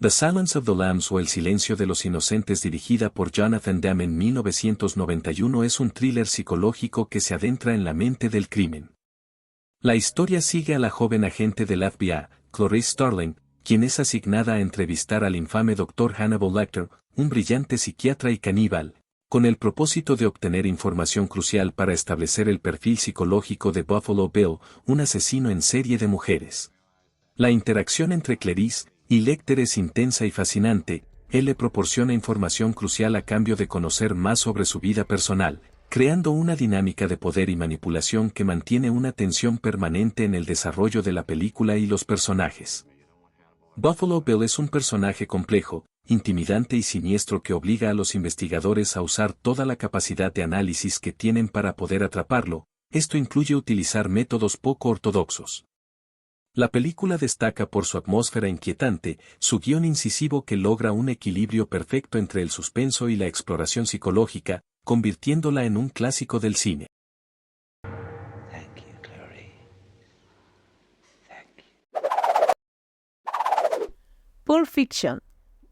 The Silence of the Lambs o El silencio de los inocentes, dirigida por Jonathan Demme en 1991, es un thriller psicológico que se adentra en la mente del crimen. La historia sigue a la joven agente del FBI, Clarice Starling, quien es asignada a entrevistar al infame Dr. Hannibal Lecter, un brillante psiquiatra y caníbal, con el propósito de obtener información crucial para establecer el perfil psicológico de Buffalo Bill, un asesino en serie de mujeres. La interacción entre Clarice y Lecter es intensa y fascinante. Él le proporciona información crucial a cambio de conocer más sobre su vida personal, creando una dinámica de poder y manipulación que mantiene una tensión permanente en el desarrollo de la película y los personajes. Buffalo Bill es un personaje complejo, intimidante y siniestro que obliga a los investigadores a usar toda la capacidad de análisis que tienen para poder atraparlo. Esto incluye utilizar métodos poco ortodoxos. La película destaca por su atmósfera inquietante, su guión incisivo que logra un equilibrio perfecto entre el suspenso y la exploración psicológica, convirtiéndola en un clásico del cine. Thank you, Clarice. Thank you. Pulp Fiction,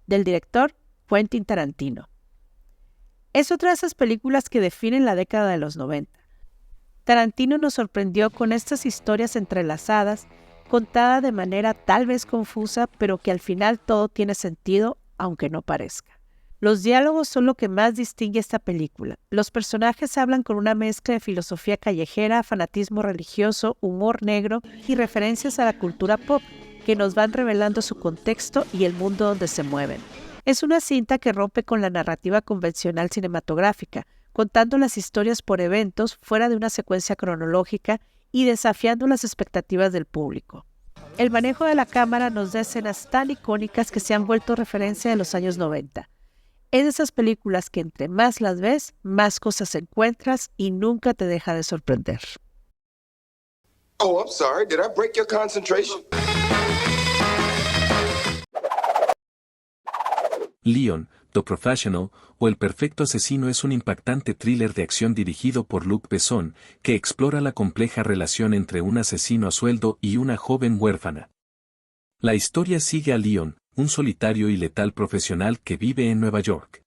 del director Quentin Tarantino. Es otra de esas películas que definen la década de los 90. Tarantino nos sorprendió con estas historias entrelazadas, contada de manera tal vez confusa, pero que al final todo tiene sentido, aunque no parezca. Los diálogos son lo que más distingue esta película. Los personajes hablan con una mezcla de filosofía callejera, fanatismo religioso, humor negro y referencias a la cultura pop, que nos van revelando su contexto y el mundo donde se mueven. Es una cinta que rompe con la narrativa convencional cinematográfica, contando las historias por eventos fuera de una secuencia cronológica y desafiando las expectativas del público. El manejo de la cámara nos da escenas tan icónicas que se han vuelto referencia de los años 90. Es de esas películas que entre más las ves, más cosas encuentras y nunca te deja de sorprender. Oh, I'm sorry. Did I break your concentration? Leon, The Professional, o El perfecto asesino es un impactante thriller de acción dirigido por Luc Besson, que explora la compleja relación entre un asesino a sueldo y una joven huérfana. La historia sigue a Leon, un solitario y letal profesional que vive en Nueva York.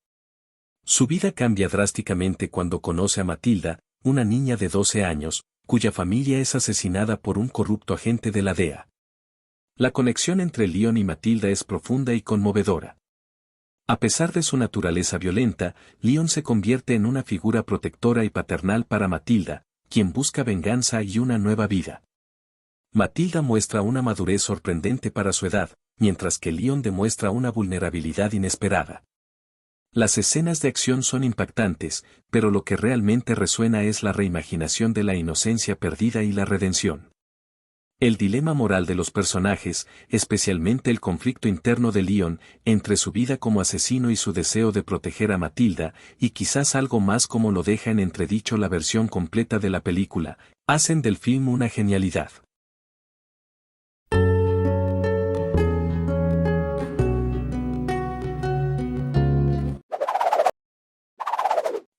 Su vida cambia drásticamente cuando conoce a Matilda, una niña de 12 años, cuya familia es asesinada por un corrupto agente de la DEA. La conexión entre Leon y Matilda es profunda y conmovedora. A pesar de su naturaleza violenta, Leon se convierte en una figura protectora y paternal para Matilda, quien busca venganza y una nueva vida. Matilda muestra una madurez sorprendente para su edad, mientras que Leon demuestra una vulnerabilidad inesperada. Las escenas de acción son impactantes, pero lo que realmente resuena es la reimaginación de la inocencia perdida y la redención. El dilema moral de los personajes, especialmente el conflicto interno de Leon, entre su vida como asesino y su deseo de proteger a Matilda, y quizás algo más como lo deja en entredicho la versión completa de la película, hacen del film una genialidad.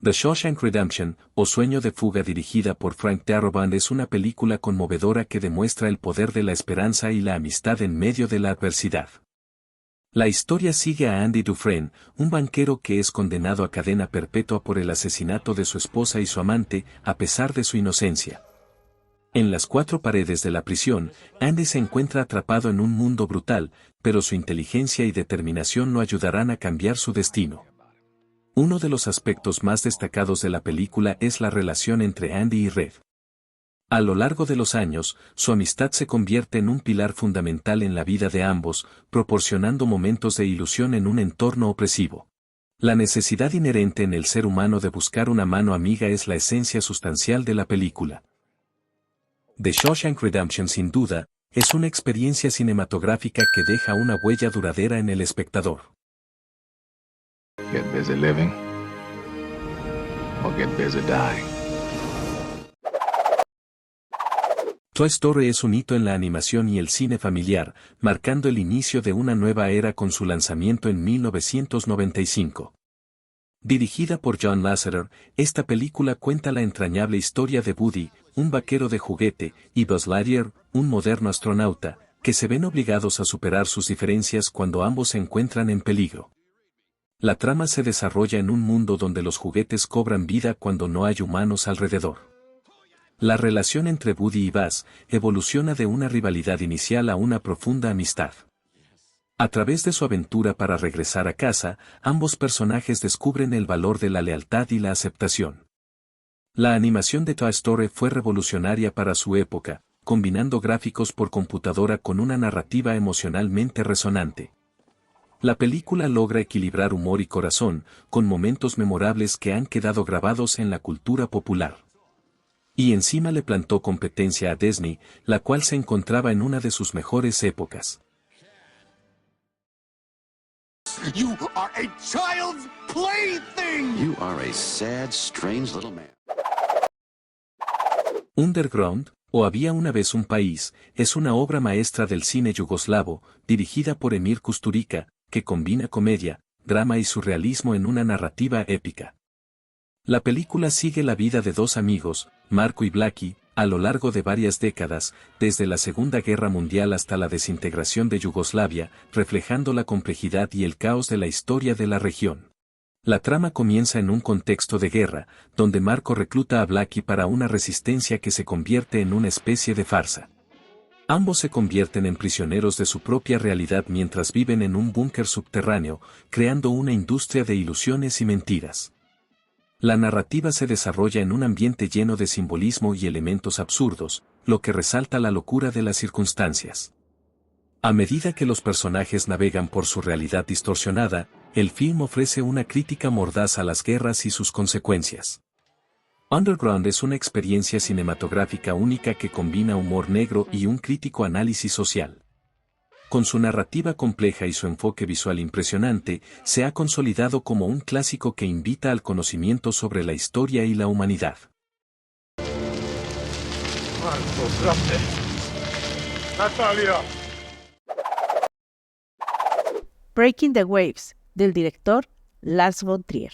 The Shawshank Redemption, o Sueño de fuga, dirigida por Frank Darabont, es una película conmovedora que demuestra el poder de la esperanza y la amistad en medio de la adversidad. La historia sigue a Andy Dufresne, un banquero que es condenado a cadena perpetua por el asesinato de su esposa y su amante, a pesar de su inocencia. En las cuatro paredes de la prisión, Andy se encuentra atrapado en un mundo brutal, pero su inteligencia y determinación lo ayudarán a cambiar su destino. Uno de los aspectos más destacados de la película es la relación entre Andy y Red. A lo largo de los años, su amistad se convierte en un pilar fundamental en la vida de ambos, proporcionando momentos de ilusión en un entorno opresivo. La necesidad inherente en el ser humano de buscar una mano amiga es la esencia sustancial de la película. The Shawshank Redemption, sin duda, es una experiencia cinematográfica que deja una huella duradera en el espectador. Get busy living or get busy dying. Toy Story es un hito en la animación y el cine familiar, marcando el inicio de una nueva era con su lanzamiento en 1995. Dirigida por John Lasseter, esta película cuenta la entrañable historia de Woody, un vaquero de juguete, y Buzz Lightyear, un moderno astronauta, que se ven obligados a superar sus diferencias cuando ambos se encuentran en peligro. La trama se desarrolla en un mundo donde los juguetes cobran vida cuando no hay humanos alrededor. La relación entre Woody y Buzz evoluciona de una rivalidad inicial a una profunda amistad. A través de su aventura para regresar a casa, ambos personajes descubren el valor de la lealtad y la aceptación. La animación de Toy Story fue revolucionaria para su época, combinando gráficos por computadora con una narrativa emocionalmente resonante. La película logra equilibrar humor y corazón, con momentos memorables que han quedado grabados en la cultura popular. Y encima le plantó competencia a Disney, la cual se encontraba en una de sus mejores épocas. You are a child's plaything! You are a sad, strange little man. Underground, o Había una vez un país, es una obra maestra del cine yugoslavo, dirigida por Emir Kusturica, que combina comedia, drama y surrealismo en una narrativa épica. La película sigue la vida de dos amigos, Marko y Blaki, a lo largo de varias décadas, desde la Segunda Guerra Mundial hasta la desintegración de Yugoslavia, reflejando la complejidad y el caos de la historia de la región. La trama comienza en un contexto de guerra, donde Marko recluta a Blaki para una resistencia que se convierte en una especie de farsa. Ambos se convierten en prisioneros de su propia realidad mientras viven en un búnker subterráneo, creando una industria de ilusiones y mentiras. La narrativa se desarrolla en un ambiente lleno de simbolismo y elementos absurdos, lo que resalta la locura de las circunstancias. A medida que los personajes navegan por su realidad distorsionada, el film ofrece una crítica mordaz a las guerras y sus consecuencias. Underground es una experiencia cinematográfica única que combina humor negro y un crítico análisis social. Con su narrativa compleja y su enfoque visual impresionante, se ha consolidado como un clásico que invita al conocimiento sobre la historia y la humanidad. Breaking the Waves, del director Lars von Trier.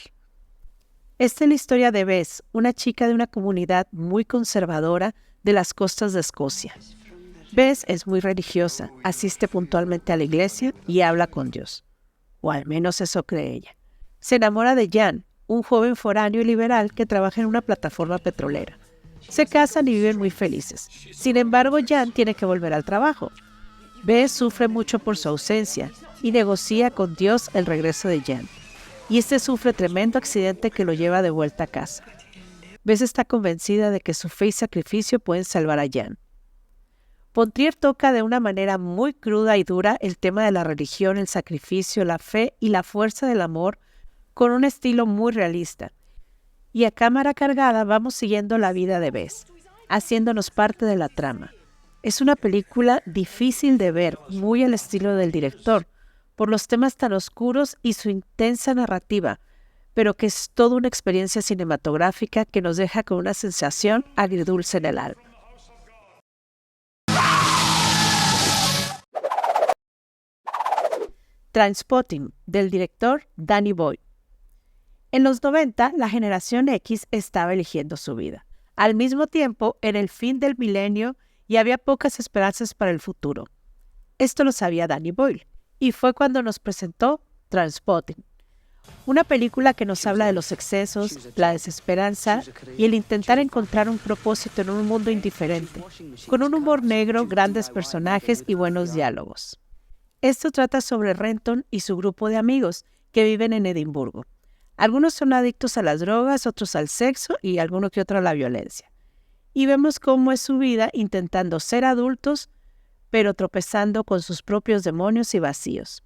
Esta es la historia de Bess, una chica de una comunidad muy conservadora de las costas de Escocia. Bess es muy religiosa, asiste puntualmente a la iglesia y habla con Dios. O al menos eso cree ella. Se enamora de Jan, un joven foráneo y liberal que trabaja en una plataforma petrolera. Se casan y viven muy felices. Sin embargo, Jan tiene que volver al trabajo. Bess sufre mucho por su ausencia y negocia con Dios el regreso de Jan. Y este sufre tremendo accidente que lo lleva de vuelta a casa. Bess está convencida de que su fe y sacrificio pueden salvar a Jan. Von Trier toca de una manera muy cruda y dura el tema de la religión, el sacrificio, la fe y la fuerza del amor con un estilo muy realista. Y a cámara cargada vamos siguiendo la vida de Bess, haciéndonos parte de la trama. Es una película difícil de ver, muy al estilo del director, por los temas tan oscuros y su intensa narrativa, pero que es toda una experiencia cinematográfica que nos deja con una sensación agridulce en el alma. Trainspotting, del director Danny Boyle. En los 90, la generación X estaba eligiendo su vida. Al mismo tiempo, era el fin del milenio y había pocas esperanzas para el futuro. Esto lo sabía Danny Boyle, y fue cuando nos presentó Trainspotting, una película que nos habla de los excesos, la desesperanza y el intentar encontrar un propósito en un mundo indiferente, con un humor negro, grandes personajes y buenos diálogos. Esto trata sobre Renton y su grupo de amigos que viven en Edimburgo. Algunos son adictos a las drogas, otros al sexo y alguno que otro a la violencia. Y vemos cómo es su vida intentando ser adultos, pero tropezando con sus propios demonios y vacíos.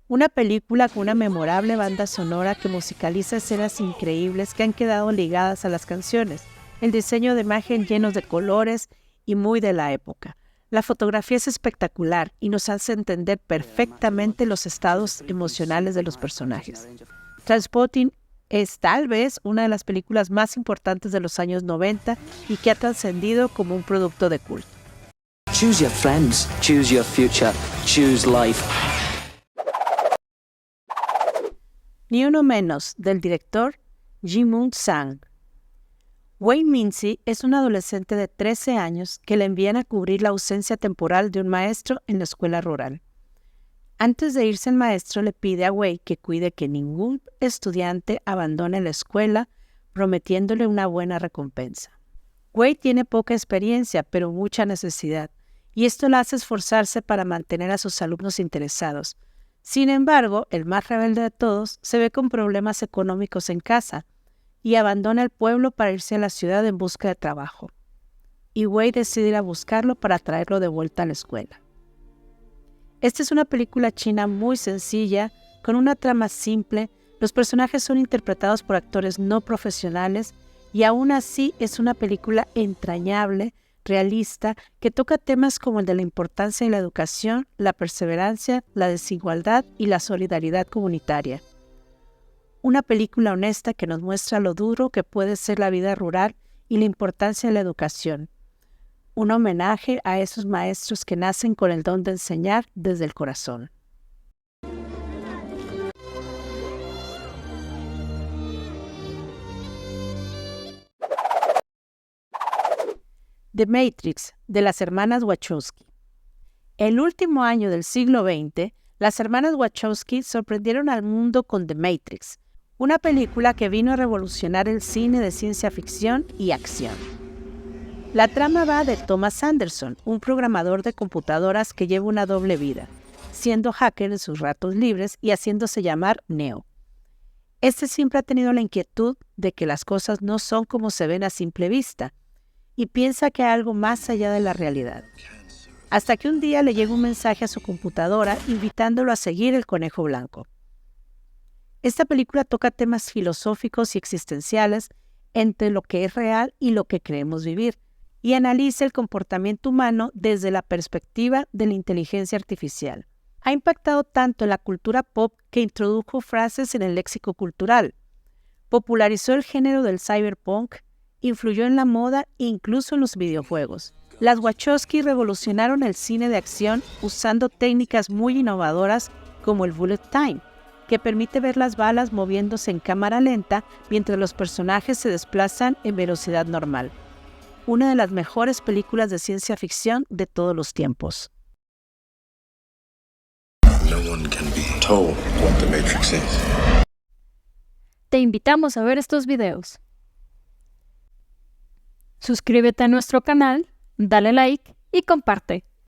Una película con una memorable banda sonora que musicaliza escenas increíbles que han quedado ligadas a las canciones, el diseño de imagen llenos de colores y muy de la época. La fotografía es espectacular y nos hace entender perfectamente los estados emocionales de los personajes. Trainspotting es tal vez una de las películas más importantes de los años 90 y que ha trascendido como un producto de culto. Choose your friends, choose your future, choose life. Ni uno menos, del director Ji-Moon Sang. Wayne Mincy es un adolescente de 13 años que le envían a cubrir la ausencia temporal de un maestro en la escuela rural. Antes de irse el maestro le pide a Wade que cuide que ningún estudiante abandone la escuela, prometiéndole una buena recompensa. Wade tiene poca experiencia, pero mucha necesidad, y esto le hace esforzarse para mantener a sus alumnos interesados. Sin embargo, el más rebelde de todos se ve con problemas económicos en casa y abandona el pueblo para irse a la ciudad en busca de trabajo. Y Wade decide ir a buscarlo para traerlo de vuelta a la escuela. Esta es una película china muy sencilla, con una trama simple. Los personajes son interpretados por actores no profesionales y aún así es una película entrañable, realista, que toca temas como el de la importancia de la educación, la perseverancia, la desigualdad y la solidaridad comunitaria. Una película honesta que nos muestra lo duro que puede ser la vida rural y la importancia de la educación. Un homenaje a esos maestros que nacen con el don de enseñar desde el corazón. The Matrix, de las hermanas Wachowski. El último año del siglo XX, las hermanas Wachowski sorprendieron al mundo con The Matrix, una película que vino a revolucionar el cine de ciencia ficción y acción. La trama va de Thomas Anderson, un programador de computadoras que lleva una doble vida, siendo hacker en sus ratos libres y haciéndose llamar Neo. Este siempre ha tenido la inquietud de que las cosas no son como se ven a simple vista, y piensa que hay algo más allá de la realidad. Hasta que un día le llega un mensaje a su computadora invitándolo a seguir el conejo blanco. Esta película toca temas filosóficos y existenciales entre lo que es real y lo que creemos vivir, y analiza el comportamiento humano desde la perspectiva de la inteligencia artificial. Ha impactado tanto en la cultura pop que introdujo frases en el léxico cultural, popularizó el género del cyberpunk, influyó en la moda e incluso en los videojuegos. Las Wachowski revolucionaron el cine de acción usando técnicas muy innovadoras como el bullet time, que permite ver las balas moviéndose en cámara lenta mientras los personajes se desplazan en velocidad normal. Una de las mejores películas de ciencia ficción de todos los tiempos. No one can be told what the Matrix is. Te invitamos a ver estos videos. Suscríbete a nuestro canal, dale like y comparte.